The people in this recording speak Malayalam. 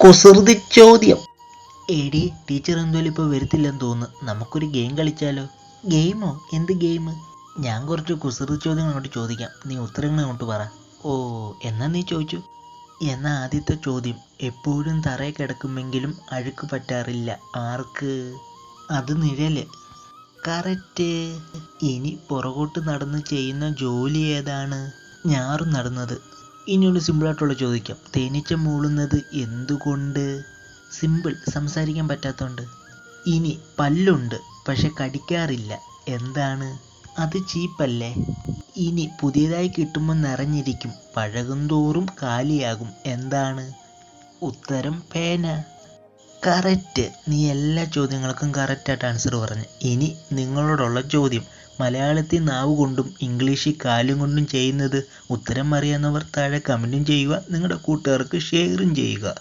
കുസൃതി ചോദ്യം. എടി ടീച്ചർ എന്തായാലും ഇപ്പോൾ വരത്തില്ലെന്ന് തോന്നുന്നു. നമുക്കൊരു ഗെയിം കളിച്ചാലോ? ഗെയിമോ? എന്ത് ഗെയിം? ഞാൻ കുറച്ച് കുസൃതി ചോദ്യങ്ങൾ അങ്ങോട്ട് ചോദിക്കാം, നീ ഉത്തരങ്ങൾ അങ്ങോട്ട് പറ. ഓ, എന്നാ നീ ചോദിച്ചു. എന്നാ ആദ്യത്തെ ചോദ്യം, എപ്പോഴും തറയിൽ കിടക്കുമെങ്കിലും അഴുക്ക് പറ്റാറില്ല, ആർക്ക്? അത് നിഴല്. കറക്റ്റ്. ഇനി പുറകോട്ട് നടന്ന് ചെയ്യുന്ന ജോലി ഏതാണ്? ഞാറും നടുന്നത്. ഇനിയൊരു സിമ്പിളായിട്ടുള്ള ചോദിക്കാം, തേനീച്ച മൂളുന്നത് എന്തുകൊണ്ട്? സിമ്പിൾ, സംസാരിക്കാൻ പറ്റാത്തതുകൊണ്ട്. ഇനി പല്ലുണ്ട് പക്ഷെ കടിക്കാറില്ല, എന്താണ്? അത് ചീപ്പല്ലേ? ഇനി പുതിയതായി കിട്ടുമ്പോൾ നിറഞ്ഞിരിക്കും, പഴകും തോറും കാലിയാകും, എന്താണ്? ഉത്തരം പേന. കറക്റ്റ്. നീ എല്ലാ ചോദ്യങ്ങൾക്കും കറക്റ്റായിട്ട് ആൻസർ പറഞ്ഞു. ഇനി നിങ്ങളോടുള്ള ചോദ്യം, മലയാളത്തിൽ നാവ് കൊണ്ടും ഇംഗ്ലീഷിൽ കാലും കൊണ്ടും ചെയ്യുന്നത് ഉത്തരം അറിയാവുന്നവർ താഴെ കമൻറ്റും ചെയ്യുക, നിങ്ങളുടെ കൂട്ടുകാർക്ക് ഷെയറും ചെയ്യുക.